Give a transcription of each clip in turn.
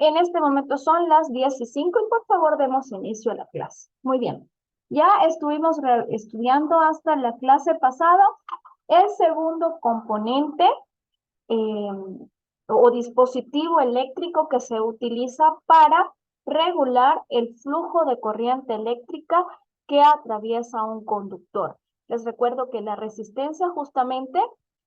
En este momento son las 10:05 y por favor demos inicio a la clase. Muy bien. Ya estuvimos estudiando hasta la clase pasada el segundo componente o dispositivo eléctrico que se utiliza para regular el flujo de corriente eléctrica que atraviesa un conductor. Les recuerdo que la resistencia justamente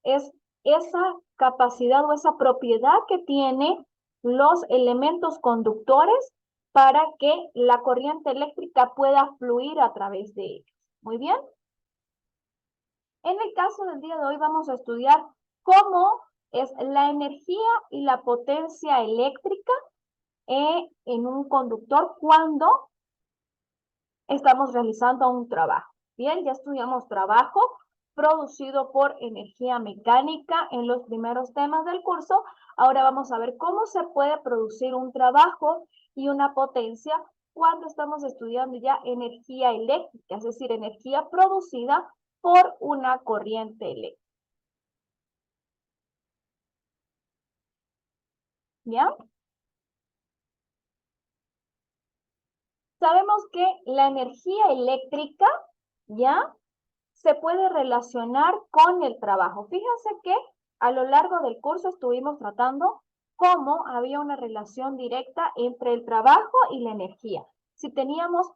es esa capacidad o esa propiedad que tiene los elementos conductores para que la corriente eléctrica pueda fluir a través de ellos. Muy bien. En el caso del día de hoy vamos a estudiar cómo es la energía y la potencia eléctrica en un conductor cuando estamos realizando un trabajo. Bien, ya estudiamos trabajo producido por energía mecánica en los primeros temas del curso. Ahora vamos a ver cómo se puede producir un trabajo y una potencia cuando estamos estudiando ya energía eléctrica, es decir, energía producida por una corriente eléctrica. ¿Ya? Sabemos que la energía eléctrica, ¿ya? Se puede relacionar con el trabajo. Fíjense que a lo largo del curso estuvimos tratando cómo había una relación directa entre el trabajo y la energía. Si teníamos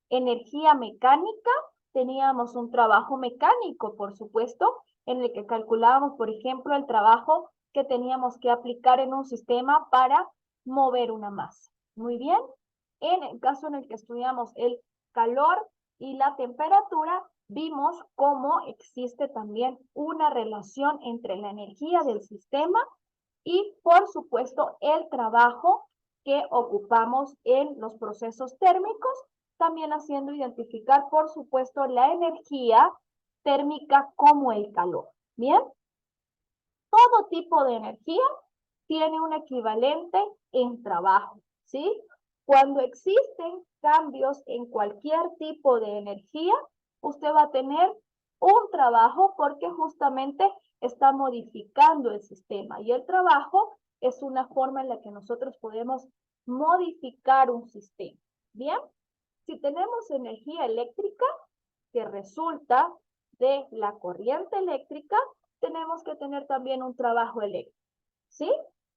energía mecánica, teníamos un trabajo mecánico, por supuesto, en el que calculábamos, por ejemplo, el trabajo que teníamos que aplicar en un sistema para mover una masa. Muy bien. En el caso en el que estudiamos el calor y la temperatura, vimos cómo existe también una relación entre la energía del sistema y, por supuesto, el trabajo que ocupamos en los procesos térmicos, también haciendo identificar, por supuesto, la energía térmica como el calor. Bien, todo tipo de energía tiene un equivalente en trabajo, ¿sí? Cuando existen cambios en cualquier tipo de energía, usted va a tener un trabajo porque justamente está modificando el sistema. Y el trabajo es una forma en la que nosotros podemos modificar un sistema. Bien, si tenemos energía eléctrica que resulta de la corriente eléctrica, tenemos que tener también un trabajo eléctrico, ¿sí?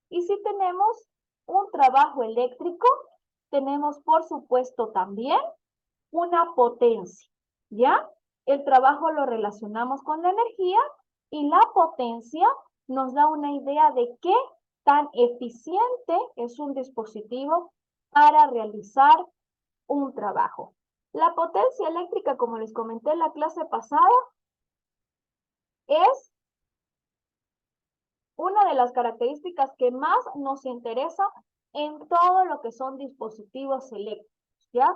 Y si tenemos un trabajo eléctrico, tenemos por supuesto también una potencia, ¿ya? El trabajo lo relacionamos con la energía y la potencia nos da una idea de qué tan eficiente es un dispositivo para realizar un trabajo. La potencia eléctrica, como les comenté en la clase pasada, es una de las características que más nos interesa en todo lo que son dispositivos eléctricos, ¿ya?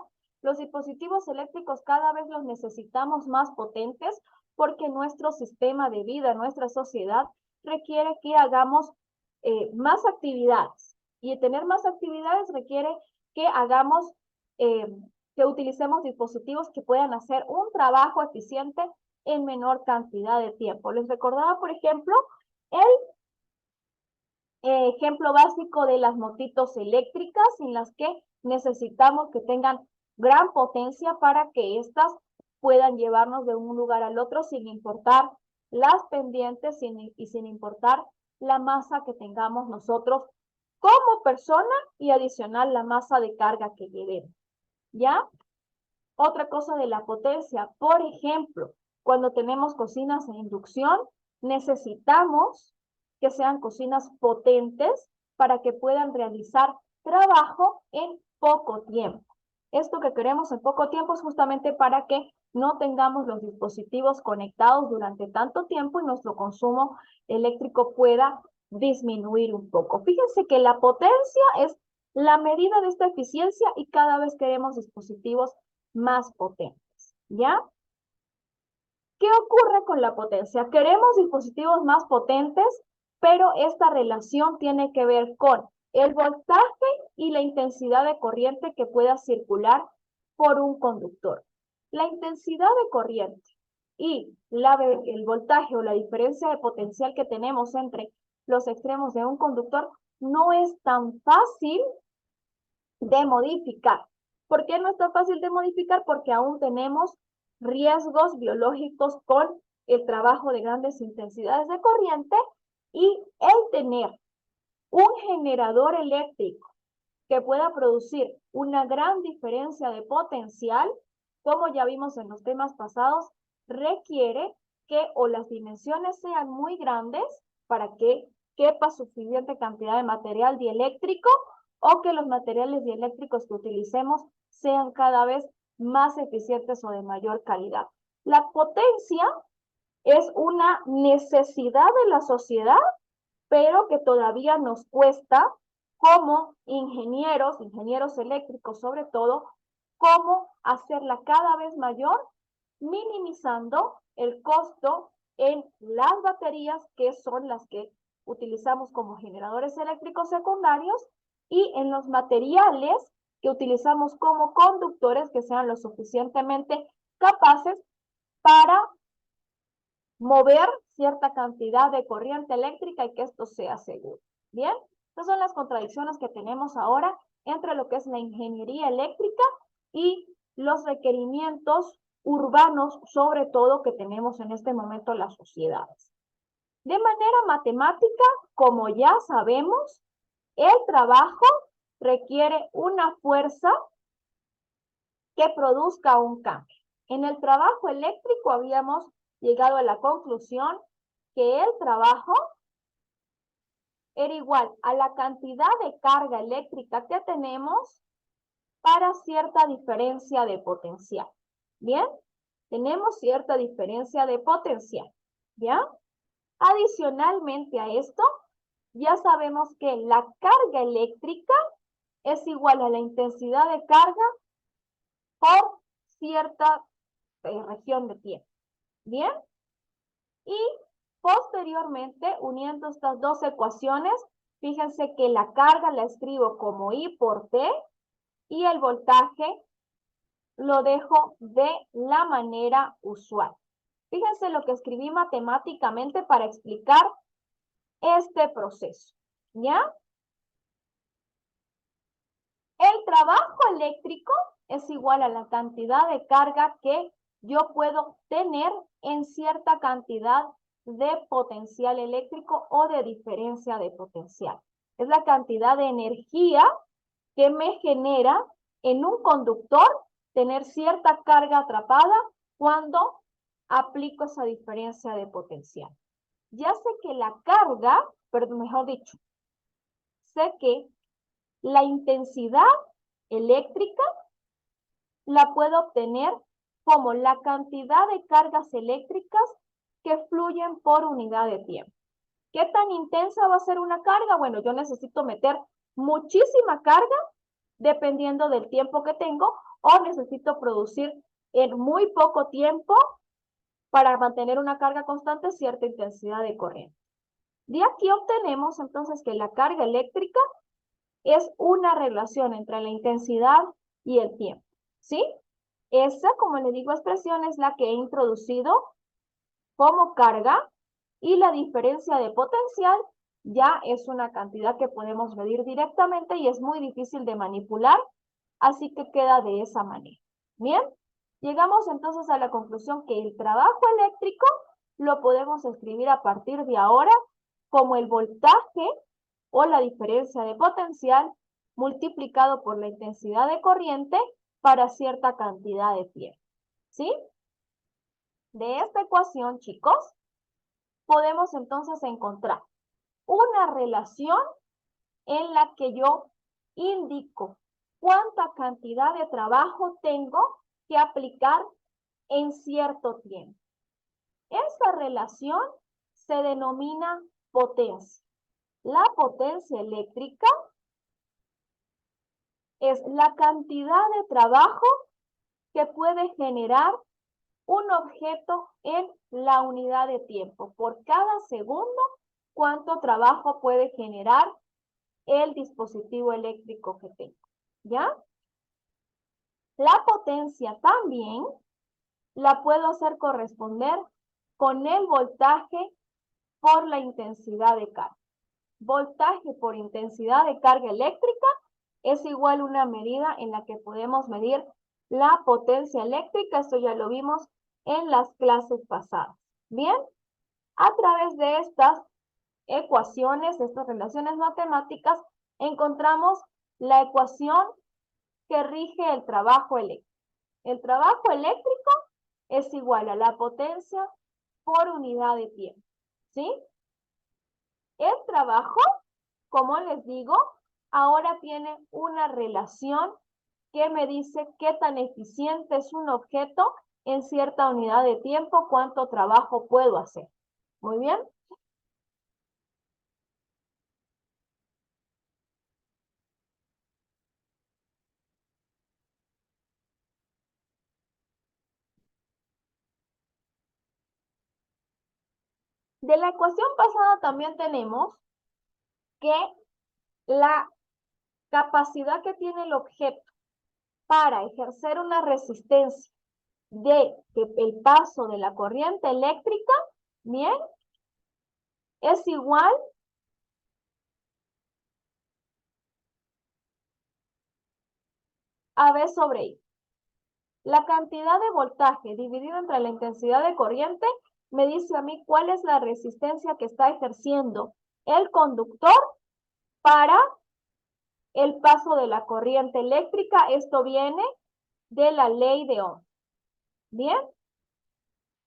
Los dispositivos eléctricos cada vez los necesitamos más potentes porque nuestro sistema de vida, nuestra sociedad, requiere que hagamos más actividades. Y tener más actividades requiere que hagamos, que utilicemos dispositivos que puedan hacer un trabajo eficiente en menor cantidad de tiempo. Les recordaba, por ejemplo, el ejemplo básico de las motitos eléctricas en las que necesitamos que tengan gran potencia para que éstas puedan llevarnos de un lugar al otro sin importar las pendientes y sin importar la masa que tengamos nosotros como persona y adicional la masa de carga que llevemos. ¿Ya? Otra cosa de la potencia, por ejemplo, cuando tenemos cocinas en inducción, necesitamos que sean cocinas potentes para que puedan realizar trabajo en poco tiempo. Esto que queremos en poco tiempo es justamente para que no tengamos los dispositivos conectados durante tanto tiempo y nuestro consumo eléctrico pueda disminuir un poco. Fíjense que la potencia es la medida de esta eficiencia y cada vez queremos dispositivos más potentes, ¿ya? ¿Qué ocurre con la potencia? Queremos dispositivos más potentes, pero esta relación tiene que ver con el voltaje y la intensidad de corriente que pueda circular por un conductor. La intensidad de corriente y el voltaje o la diferencia de potencial que tenemos entre los extremos de un conductor no es tan fácil de modificar. ¿Por qué no es tan fácil de modificar? Porque aún tenemos riesgos biológicos con el trabajo de grandes intensidades de corriente y el tener un generador eléctrico que pueda producir una gran diferencia de potencial, como ya vimos en los temas pasados, requiere que o las dimensiones sean muy grandes para que quepa suficiente cantidad de material dieléctrico o que los materiales dieléctricos que utilicemos sean cada vez más eficientes o de mayor calidad. La potencia es una necesidad de la sociedad, pero que todavía nos cuesta como ingenieros eléctricos sobre todo, cómo hacerla cada vez mayor, minimizando el costo en las baterías, que son las que utilizamos como generadores eléctricos secundarios, y en los materiales que utilizamos como conductores que sean lo suficientemente capaces para mover cierta cantidad de corriente eléctrica y que esto sea seguro. Bien, estas son las contradicciones que tenemos ahora entre lo que es la ingeniería eléctrica y los requerimientos urbanos, sobre todo, que tenemos en este momento las sociedades. De manera matemática, como ya sabemos, el trabajo requiere una fuerza que produzca un cambio. En el trabajo eléctrico habíamos llegado a la conclusión que el trabajo era igual a la cantidad de carga eléctrica que tenemos para cierta diferencia de potencial. ¿Bien? Tenemos cierta diferencia de potencial. ¿Ya? Adicionalmente a esto, ya sabemos que la carga eléctrica es igual a la intensidad de carga por cierta región de tiempo. ¿Bien? Y posteriormente, uniendo estas dos ecuaciones, fíjense que la carga la escribo como I por T y el voltaje lo dejo de la manera usual. Fíjense lo que escribí matemáticamente para explicar este proceso, ¿ya? El trabajo eléctrico es igual a la cantidad de carga que yo puedo tener en cierta cantidad de potencial eléctrico o de diferencia de potencial. Es la cantidad de energía que me genera en un conductor tener cierta carga atrapada cuando aplico esa diferencia de potencial. Ya sé que la carga, pero mejor dicho, sé que la intensidad eléctrica la puedo obtener como la cantidad de cargas eléctricas que fluyen por unidad de tiempo. ¿Qué tan intensa va a ser una carga? Bueno, yo necesito meter muchísima carga dependiendo del tiempo que tengo, o necesito producir en muy poco tiempo para mantener una carga constante cierta intensidad de corriente. De aquí obtenemos entonces que la carga eléctrica es una relación entre la intensidad y el tiempo, ¿sí? Esa, como le digo, expresión es la que he introducido como carga, y la diferencia de potencial ya es una cantidad que podemos medir directamente y es muy difícil de manipular, así que queda de esa manera. Bien, llegamos entonces a la conclusión que el trabajo eléctrico lo podemos escribir a partir de ahora como el voltaje o la diferencia de potencial multiplicado por la intensidad de corriente para cierta cantidad de tiempo. ¿Sí? De esta ecuación, chicos, podemos entonces encontrar una relación en la que yo indico cuánta cantidad de trabajo tengo que aplicar en cierto tiempo. Esta relación se denomina potencia. La potencia eléctrica es la cantidad de trabajo que puede generar un objeto en la unidad de tiempo. Por cada segundo, cuánto trabajo puede generar el dispositivo eléctrico que tengo. ¿Ya? La potencia también la puedo hacer corresponder con el voltaje por la intensidad de carga. Voltaje por intensidad de carga eléctrica es igual a una medida en la que podemos medir la potencia eléctrica. Esto ya lo vimos en las clases pasadas. Bien, a través de estas ecuaciones, estas relaciones matemáticas, encontramos la ecuación que rige el trabajo eléctrico. El trabajo eléctrico es igual a la potencia por unidad de tiempo, ¿sí? El trabajo, como les digo, ahora tiene una relación que me dice qué tan eficiente es un objeto en cierta unidad de tiempo, cuánto trabajo puedo hacer. Muy bien. De la ecuación pasada también tenemos que la capacidad que tiene el objeto para ejercer una resistencia de el paso de la corriente eléctrica, bien, es igual a V sobre I. La cantidad de voltaje dividido entre la intensidad de corriente me dice a mí cuál es la resistencia que está ejerciendo el conductor para el paso de la corriente eléctrica. Esto viene de la ley de Ohm. Bien,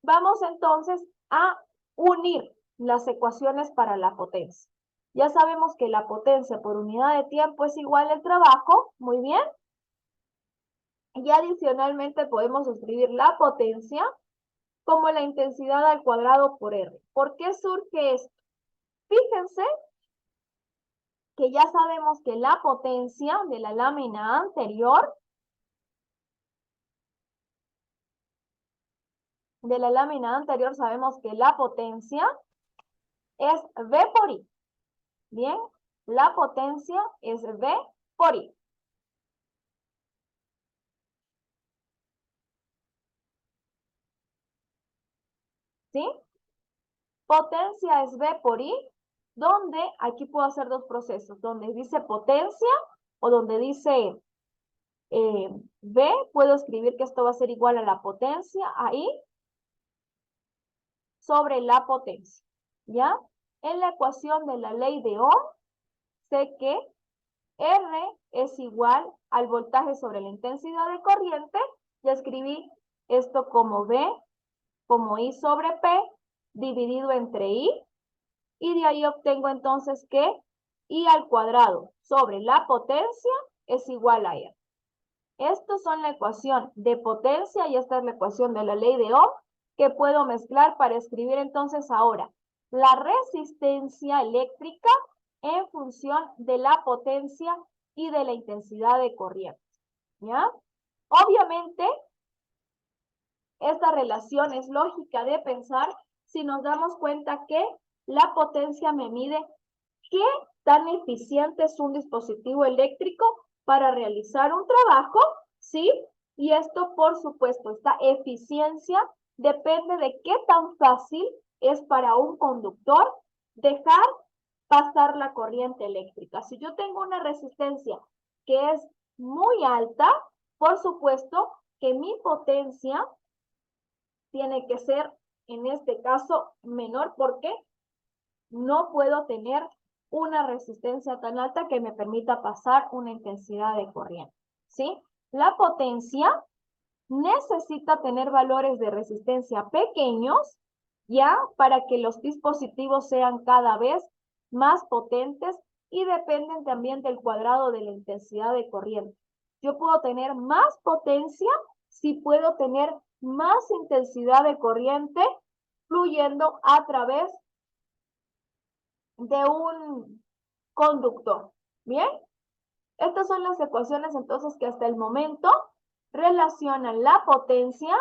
vamos entonces a unir las ecuaciones para la potencia. Ya sabemos que la potencia por unidad de tiempo es igual al trabajo, muy bien. Y adicionalmente podemos escribir la potencia como la intensidad al cuadrado por R. ¿Por qué surge esto? Fíjense que ya sabemos que la potencia de la lámina anterior, sabemos que la potencia es V por I. Bien, la potencia es V por I. ¿Sí? Potencia es V por I, donde aquí puedo hacer dos procesos, donde dice potencia o donde dice V, puedo escribir que esto va a ser igual a la potencia, ahí, sobre la potencia, ¿ya? En la ecuación de la ley de Ohm, sé que R es igual al voltaje sobre la intensidad de corriente, ya escribí esto como V, como I sobre P, dividido entre I, y de ahí obtengo entonces que I al cuadrado sobre la potencia es igual a R. Estos son la ecuación de potencia y esta es la ecuación de la ley de Ohm que puedo mezclar para escribir entonces ahora la resistencia eléctrica en función de la potencia y de la intensidad de corriente. ¿Ya? Obviamente, esta relación es lógica de pensar si nos damos cuenta que la potencia me mide qué tan eficiente es un dispositivo eléctrico para realizar un trabajo, ¿sí? Y esto, por supuesto, esta eficiencia depende de qué tan fácil es para un conductor dejar pasar la corriente eléctrica. Si yo tengo una resistencia que es muy alta, por supuesto que mi potencia tiene que ser, en este caso, menor porque no puedo tener una resistencia tan alta que me permita pasar una intensidad de corriente, ¿sí? La potencia necesita tener valores de resistencia pequeños, ya, para que los dispositivos sean cada vez más potentes y dependen también del cuadrado de la intensidad de corriente. Yo puedo tener más potencia si puedo tener más intensidad de corriente fluyendo a través de un conductor. Bien, estas son las ecuaciones entonces que hasta el momento relacionan la potencia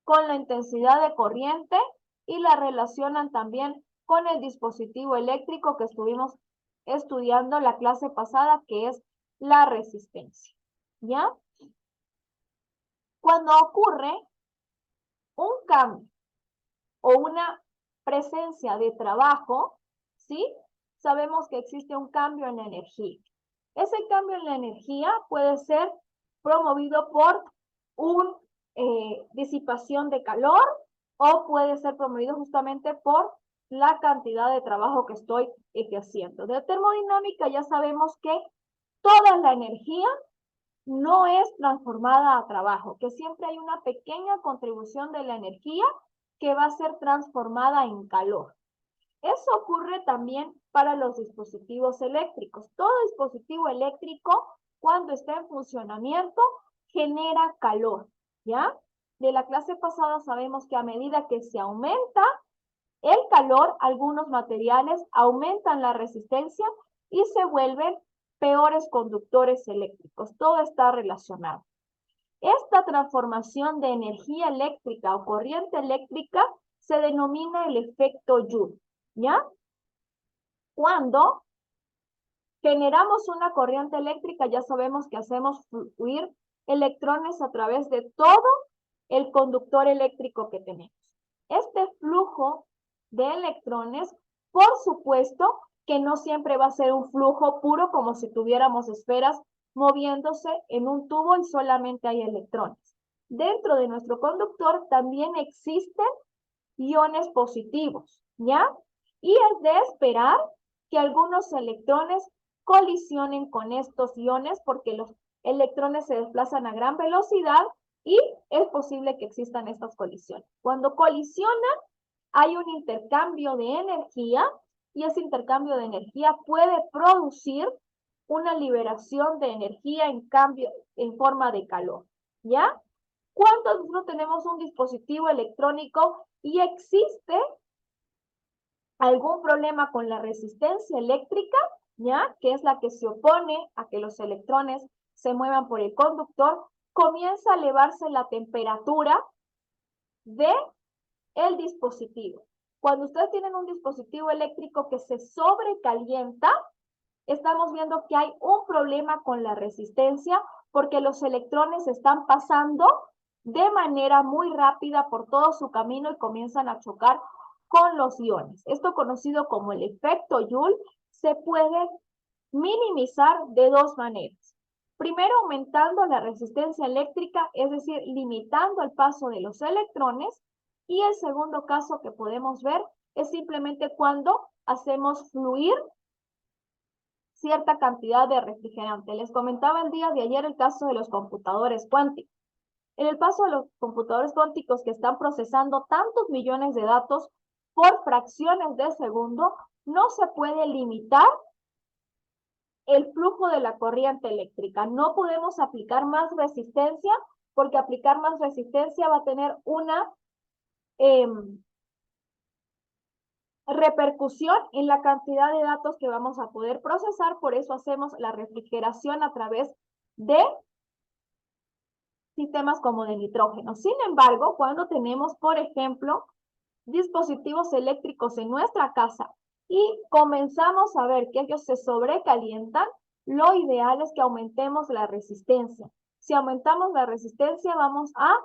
con la intensidad de corriente y la relacionan también con el dispositivo eléctrico que estuvimos estudiando la clase pasada, que es la resistencia. ¿Ya? Cuando ocurre un cambio o una presencia de trabajo, ¿sí? Sabemos que existe un cambio en energía. Ese cambio en la energía puede ser promovido por una disipación de calor o puede ser promovido justamente por la cantidad de trabajo que estoy ejerciendo. De termodinámica ya sabemos que toda la energía no es transformada a trabajo, que siempre hay una pequeña contribución de la energía que va a ser transformada en calor. Eso ocurre también para los dispositivos eléctricos. Todo dispositivo eléctrico, cuando está en funcionamiento, genera calor, ¿ya? De la clase pasada sabemos que a medida que se aumenta el calor, algunos materiales aumentan la resistencia y se vuelven peores conductores eléctricos. Todo está relacionado. Esta transformación de energía eléctrica o corriente eléctrica se denomina el efecto Joule, ¿ya? Cuando generamos una corriente eléctrica, ya sabemos que hacemos fluir electrones a través de todo el conductor eléctrico que tenemos. Este flujo de electrones, por supuesto, que no siempre va a ser un flujo puro como si tuviéramos esferas moviéndose en un tubo y solamente hay electrones. Dentro de nuestro conductor también existen iones positivos, ¿ya? Y es de esperar que algunos electrones colisionen con estos iones porque los electrones se desplazan a gran velocidad y es posible que existan estas colisiones. Cuando colisionan, hay un intercambio de energía y ese intercambio de energía puede producir una liberación de energía en forma de calor, ¿ya? Cuando nosotros tenemos un dispositivo electrónico y existe algún problema con la resistencia eléctrica, ¿ya? Que es la que se opone a que los electrones se muevan por el conductor, comienza a elevarse la temperatura del dispositivo. Cuando ustedes tienen un dispositivo eléctrico que se sobrecalienta, estamos viendo que hay un problema con la resistencia porque los electrones están pasando de manera muy rápida por todo su camino y comienzan a chocar con los iones. Esto conocido como el efecto Joule se puede minimizar de dos maneras. Primero, aumentando la resistencia eléctrica, es decir, limitando el paso de los electrones. Y el segundo caso que podemos ver es simplemente cuando hacemos fluir cierta cantidad de refrigerante. Les comentaba el día de ayer el caso de los computadores cuánticos. En el paso de los computadores cuánticos que están procesando tantos millones de datos por fracciones de segundo, no se puede limitar el flujo de la corriente eléctrica. No podemos aplicar más resistencia porque aplicar más resistencia va a tener una repercusión en la cantidad de datos que vamos a poder procesar. Por eso hacemos la refrigeración a través de sistemas como de nitrógeno. Sin embargo, cuando tenemos, por ejemplo, dispositivos eléctricos en nuestra casa y comenzamos a ver que ellos se sobrecalientan, lo ideal es que aumentemos la resistencia. Si aumentamos la resistencia, vamos a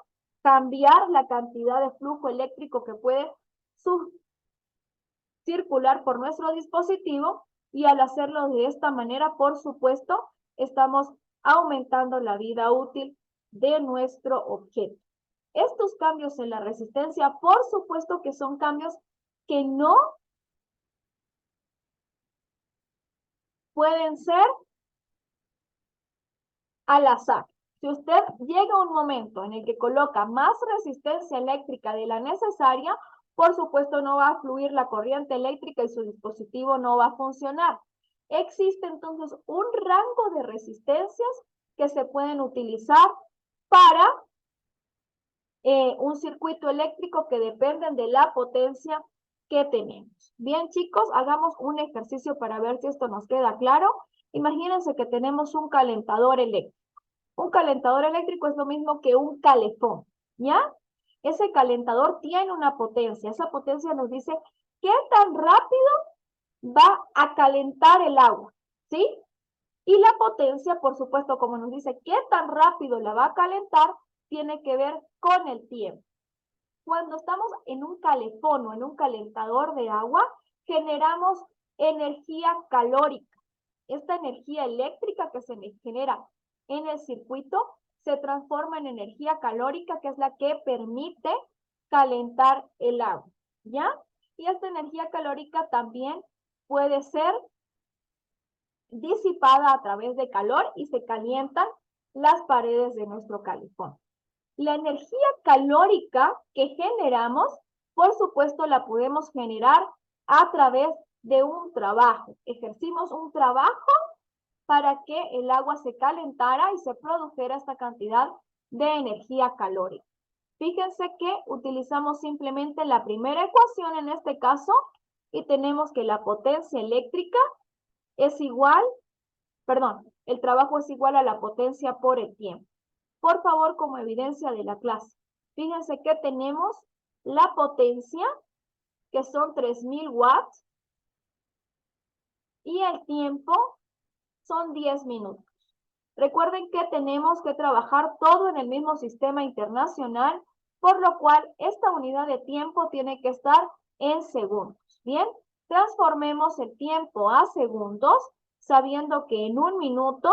cambiar la cantidad de flujo eléctrico que puede circular por nuestro dispositivo y al hacerlo de esta manera, por supuesto, estamos aumentando la vida útil de nuestro objeto. Estos cambios en la resistencia, por supuesto que son cambios que no pueden ser al azar. Si usted llega a un momento en el que coloca más resistencia eléctrica de la necesaria, por supuesto no va a fluir la corriente eléctrica y su dispositivo no va a funcionar. Existe entonces un rango de resistencias que se pueden utilizar para un circuito eléctrico que dependen de la potencia que tenemos. Bien, chicos, hagamos un ejercicio para ver si esto nos queda claro. Imagínense que tenemos un calentador eléctrico. Un calentador eléctrico es lo mismo que un calefón, ¿ya? Ese calentador tiene una potencia. Esa potencia nos dice qué tan rápido va a calentar el agua, ¿sí? Y la potencia, por supuesto, como nos dice qué tan rápido la va a calentar, tiene que ver con el tiempo. Cuando estamos en un calefón o en un calentador de agua, generamos energía calórica. esta energía eléctrica que se genera en el circuito se transforma en energía calórica, que es la que permite calentar el agua, ¿ya? Y esta energía calórica también puede ser disipada a través de calor y se calientan las paredes de nuestro calefón. La energía calórica que generamos, por supuesto, la podemos generar a través de un trabajo. Ejercimos un trabajo para que el agua se calentara y se produjera esta cantidad de energía calórica. Fíjense que utilizamos simplemente la primera ecuación en este caso y tenemos que la potencia eléctrica es igual, perdón, el trabajo es igual a la potencia por el tiempo. Por favor, como evidencia de la clase, fíjense que tenemos la potencia, que son 3000 watts, y el tiempo son 10 minutos. Recuerden que tenemos que trabajar todo en el mismo sistema internacional, por lo cual esta unidad de tiempo tiene que estar en segundos. Bien, transformemos el tiempo a segundos, sabiendo que en un minuto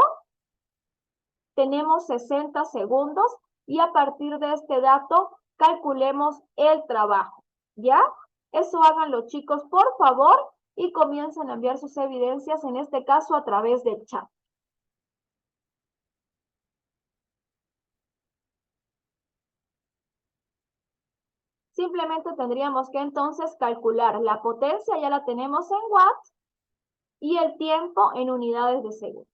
tenemos 60 segundos y a partir de este dato calculemos el trabajo. ¿Ya? Eso háganlo, chicos, por favor, y comiencen a enviar sus evidencias, en este caso a través del chat. Simplemente tendríamos que entonces calcular la potencia, ya la tenemos en watts, y el tiempo en unidades de segundo.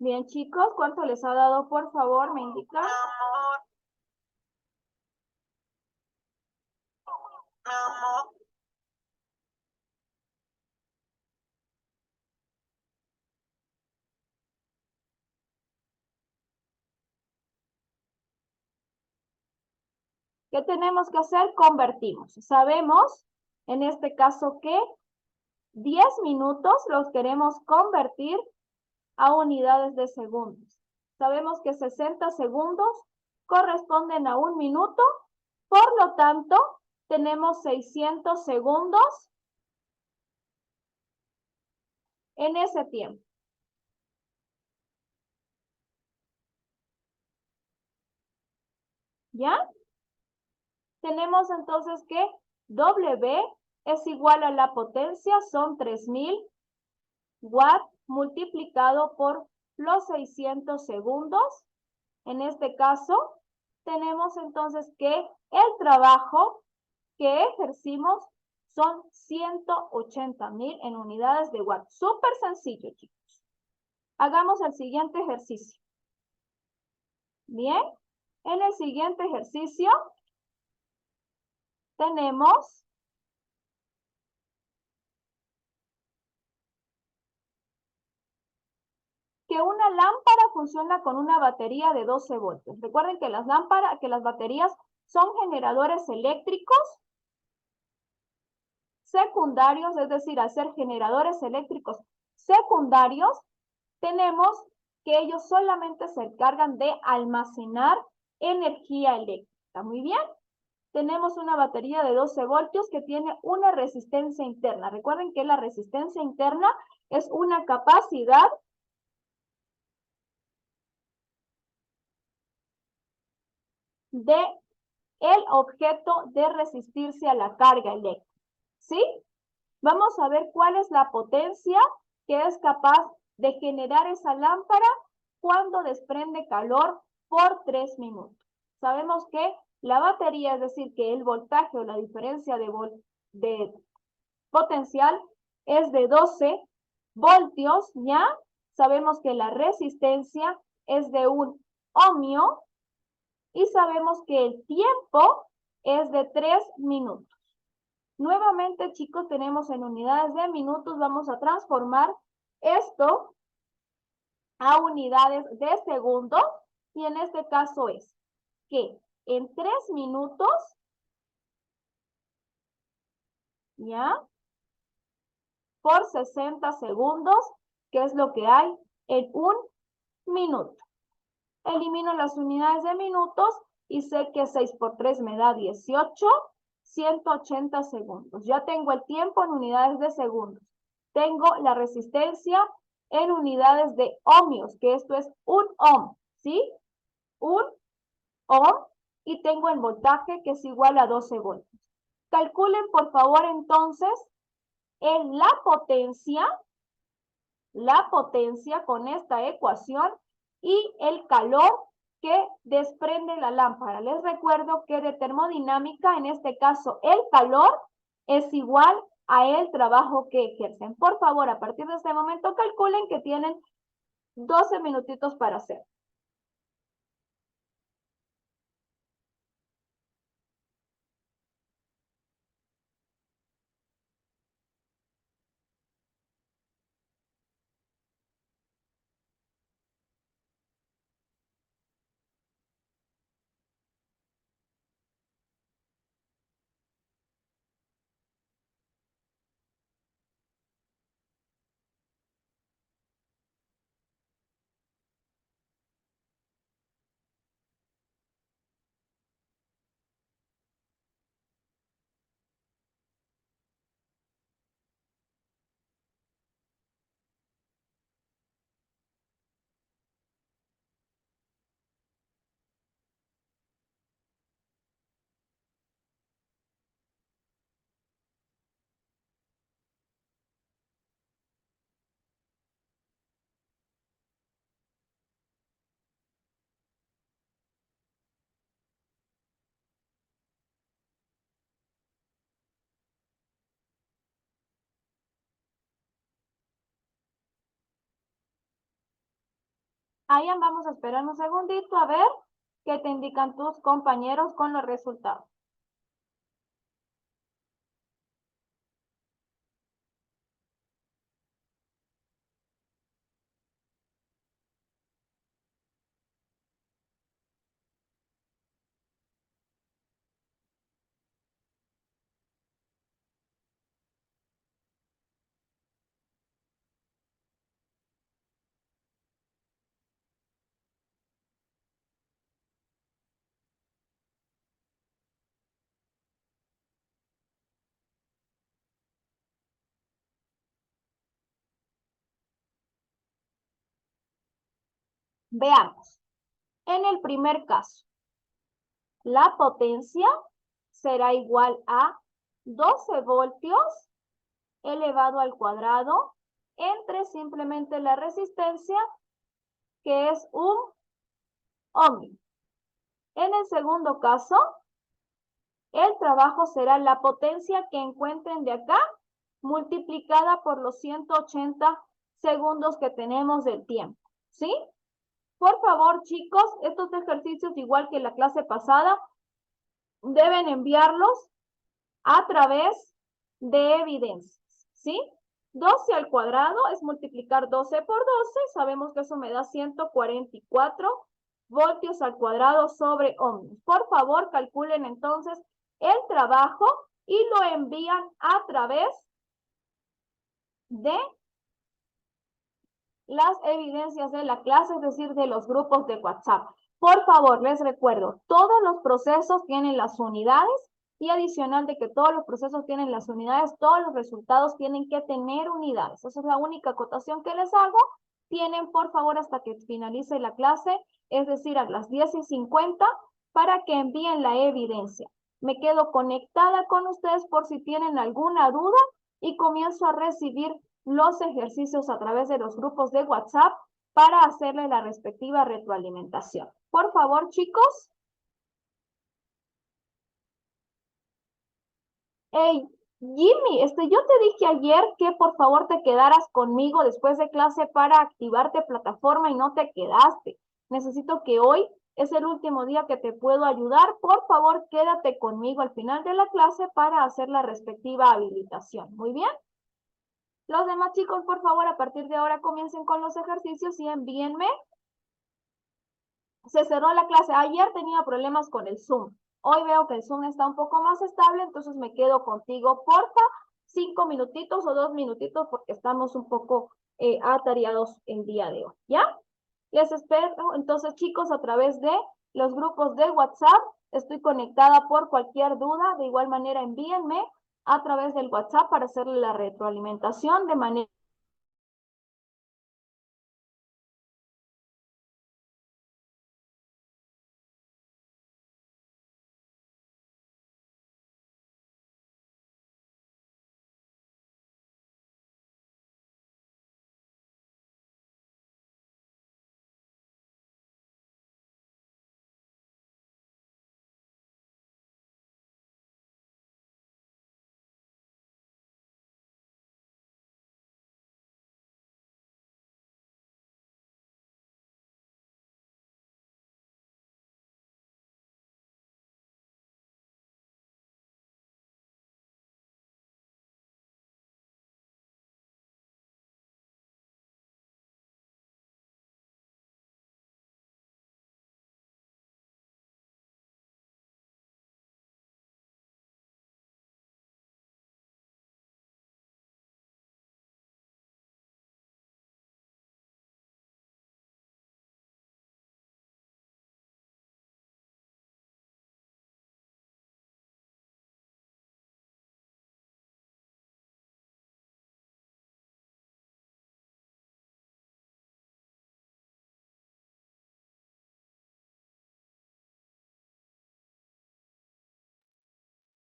Bien, chicos, ¿cuánto les ha dado? Por favor, me indican. ¿Qué tenemos que hacer? Convertimos. Sabemos, en este caso, que 10 minutos los queremos convertir a unidades de segundos. Sabemos que 60 segundos corresponden a un minuto, por lo tanto, tenemos 600 segundos en ese tiempo. ¿Ya? Tenemos entonces que W es igual a la potencia, son 3000 watts multiplicado por los 600 segundos. En este caso, tenemos entonces que el trabajo que ejercimos son 180.000 en unidades de watt. Súper sencillo, chicos. Hagamos el siguiente ejercicio. Bien, en el siguiente ejercicio tenemos que una lámpara funciona con una batería de 12 voltios. Recuerden que las baterías son generadores eléctricos secundarios, es decir, al ser generadores eléctricos secundarios, tenemos que ellos solamente se encargan de almacenar energía eléctrica. Muy bien. Tenemos una batería de 12 voltios que tiene una resistencia interna. Recuerden que la resistencia interna es una capacidad de el objeto de resistirse a la carga eléctrica. ¿Sí? Vamos a ver cuál es la potencia que es capaz de generar esa lámpara cuando desprende calor por 3 minutos. Sabemos que la batería, es decir, que el voltaje o la diferencia de potencial es de 12 voltios, ¿ya? Sabemos que la resistencia es de 1 ohmio y sabemos que el tiempo es de 3 minutos. Nuevamente, chicos, tenemos en unidades de minutos, vamos a transformar esto a unidades de segundos y en este caso es que en 3 minutos, ¿ya? Por 60 segundos, que es lo que hay en 1 minuto. Elimino las unidades de minutos y sé que 6 por 3 me da 18, 180 segundos. Ya tengo el tiempo en unidades de segundos. Tengo la resistencia en unidades de ohmios, que esto es 1 ohm, ¿sí? 1 ohm y tengo el voltaje que es igual a 12 voltios. Calculen por favor entonces en la potencia con esta ecuación y el calor que desprende la lámpara. Les recuerdo que de termodinámica, en este caso, el calor es igual a el trabajo que ejercen. Por favor, a partir de este momento, calculen que tienen 12 minutitos para hacer. Ahí vamos a esperar un segundito a ver qué te indican tus compañeros con los resultados. Veamos. En el primer caso, La potencia será igual a 12 voltios elevado al cuadrado entre simplemente la resistencia, que es un ohmio. En el segundo caso, el trabajo será la potencia que encuentren de acá multiplicada por los 180 segundos que tenemos del tiempo, ¿sí? Por favor, chicos, estos ejercicios, igual que la clase pasada, deben enviarlos a través de evidencias, ¿sí? 12 al cuadrado es multiplicar 12 por 12, sabemos que eso me da 144 voltios al cuadrado sobre ohmios. Por favor, calculen entonces el trabajo y lo envían a través de las evidencias de la clase, es decir, de los grupos de WhatsApp. Por favor, les recuerdo, todos los procesos tienen las unidades y adicional de que todos los procesos tienen las unidades, todos los resultados tienen que tener unidades. Esa es la única acotación que les hago. Tienen, por favor, hasta que finalice la clase, es decir, a las 10:50, para que envíen la evidencia. Me quedo conectada con ustedes por si tienen alguna duda y comienzo a recibir los ejercicios a través de los grupos de WhatsApp para hacerle la respectiva retroalimentación. Por favor, chicos. Hey, Jimmy, yo te dije ayer que por favor te quedaras conmigo después de clase para activarte plataforma y no te quedaste. Necesito que hoy es el último día que te puedo ayudar. Por favor, quédate conmigo al final de la clase para hacer la respectiva habilitación. Muy bien. Los demás chicos, por favor, a partir de ahora comiencen con los ejercicios y envíenme. Se cerró la clase. Ayer tenía problemas con el Zoom. Hoy veo que el Zoom está un poco más estable, entonces me quedo contigo. Porfa, 5 minutitos o 2 minutitos porque estamos un poco atareados el día de hoy. ¿Ya? Les espero entonces, chicos, a través de los grupos de WhatsApp. Estoy conectada por cualquier duda. De igual manera, envíenme a través del WhatsApp para hacerle la retroalimentación de manera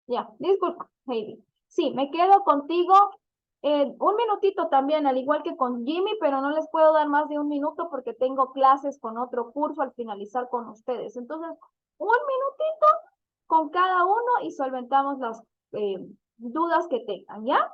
ya, disculpa, Heidi. Sí, me quedo contigo un minutito también, al igual que con Jimmy, pero no les puedo dar más de un minuto porque tengo clases con otro curso al finalizar con ustedes. Entonces, un minutito con cada uno y solventamos las dudas que tengan, ¿ya?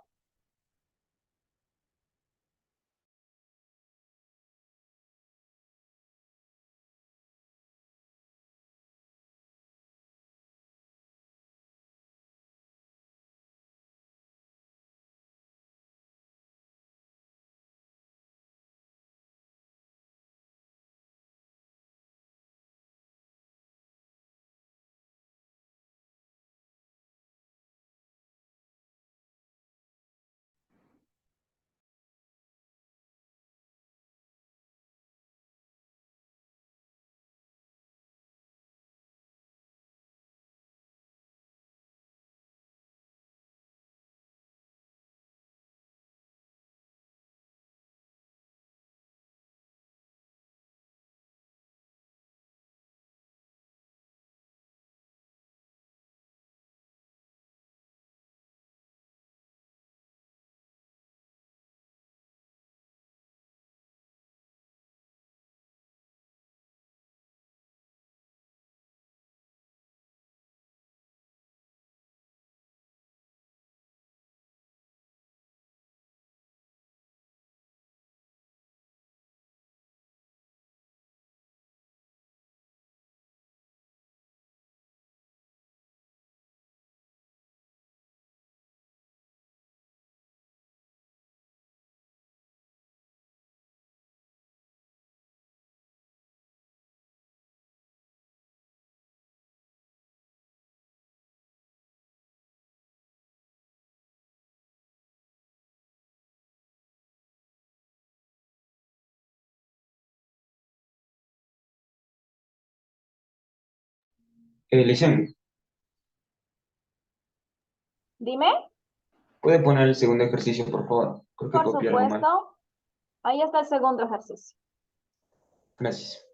Lesión, Dime, ¿puede poner el segundo ejercicio, por favor? Creo que por copié algo mal. supuesto. Ahí está el segundo ejercicio. Gracias.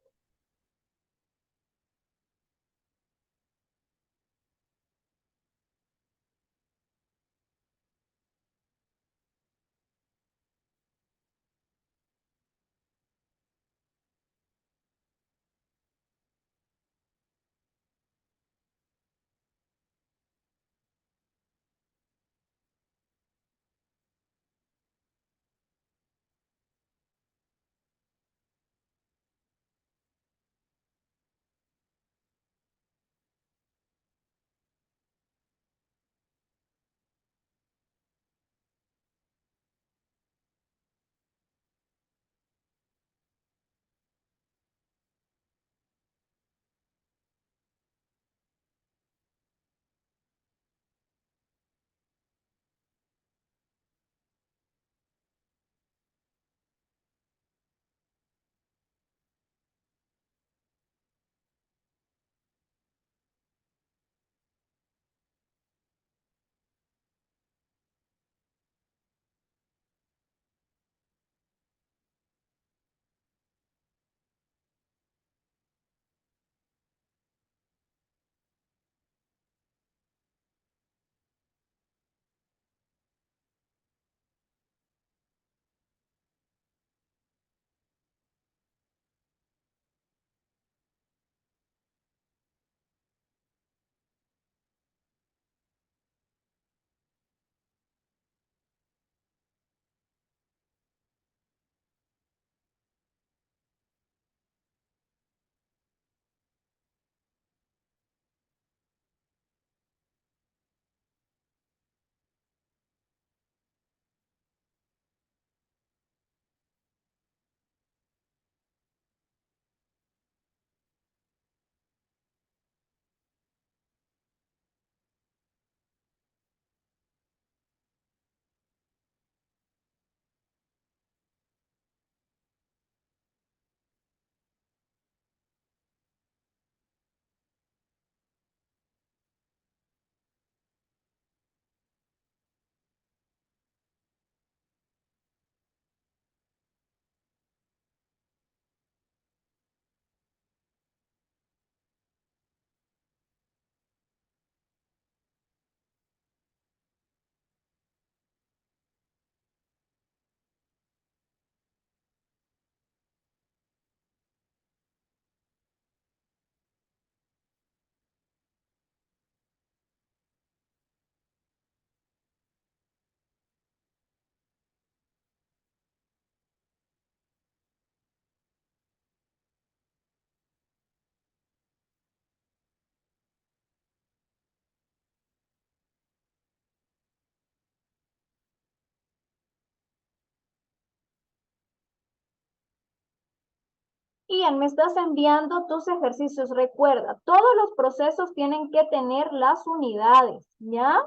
Ian, me estás enviando tus ejercicios. Recuerda, todos los procesos tienen que tener las unidades, ¿ya?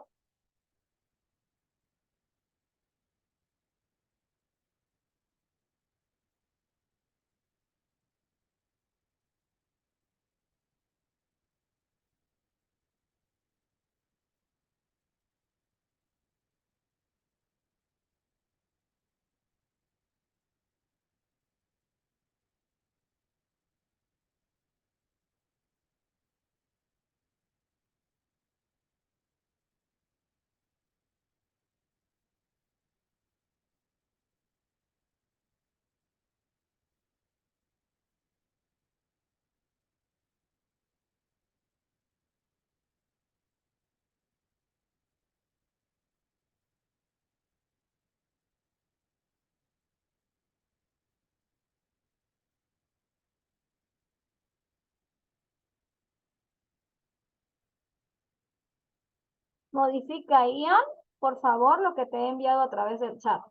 Modifica, Ian, por favor, lo que te he enviado a través del chat.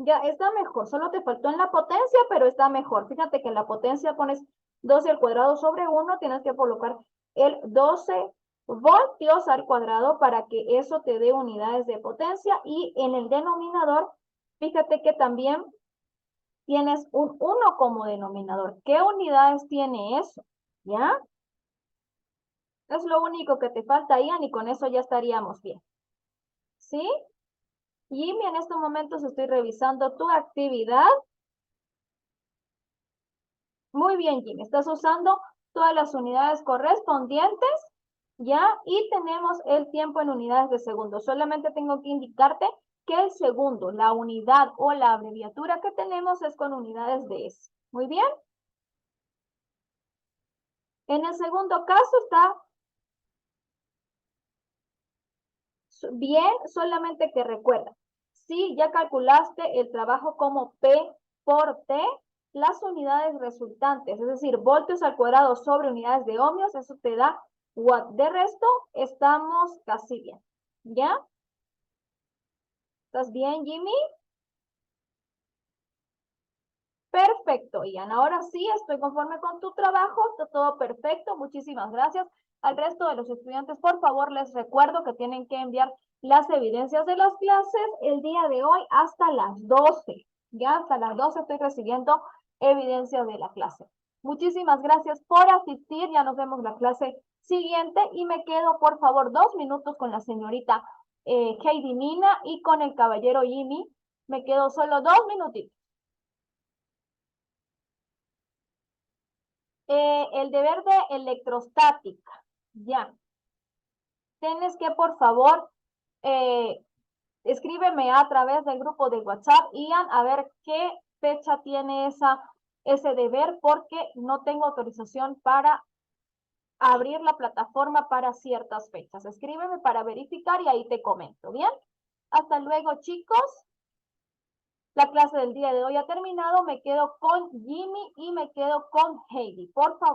Ya está mejor, solo te faltó en la potencia, pero está mejor. Fíjate que en la potencia pones 12 al cuadrado sobre 1, tienes que colocar el 12 voltios al cuadrado para que eso te dé unidades de potencia. Y en el denominador, fíjate que también tienes un 1 como denominador. ¿Qué unidades tiene eso? ¿Ya? Es lo único que te falta, Ian, y con eso ya estaríamos bien. ¿Sí? Jimmy, en estos momentos estoy revisando tu actividad. Muy bien, Jimmy. Estás usando todas las unidades correspondientes, ¿ya? Y tenemos el tiempo en unidades de segundo. Solamente tengo que indicarte que el segundo, la unidad o la abreviatura que tenemos es con unidades de S. Muy bien. En el segundo caso está bien, solamente que recuerda, si ya calculaste el trabajo como P por T, las unidades resultantes, es decir, voltios al cuadrado sobre unidades de ohmios, eso te da watt. De resto, estamos casi bien. ¿Ya? ¿Estás bien, Jimmy? Perfecto, Ian. Ahora sí, estoy conforme con tu trabajo. Está todo perfecto. Muchísimas gracias. Al resto de los estudiantes, por favor, les recuerdo que tienen que enviar las evidencias de las clases el día de hoy hasta las 12. Ya hasta las 12 estoy recibiendo evidencias de la clase. Muchísimas gracias por asistir. Ya nos vemos la clase siguiente y me quedo, por favor, 2 minutos con la señorita Heidi Mina y con el caballero Jimmy. Me quedo solo 2 minutitos. El deber de electrostática. Ya. Tienes que, por favor, eh, escríbeme a través del grupo de WhatsApp, Ian, a ver qué fecha tiene ese deber, porque no tengo autorización para abrir la plataforma para ciertas fechas. Escríbeme para verificar y ahí te comento. Bien. Hasta luego, chicos. La clase del día de hoy ha terminado. Me quedo con Jimmy y me quedo con Heidi. Por favor.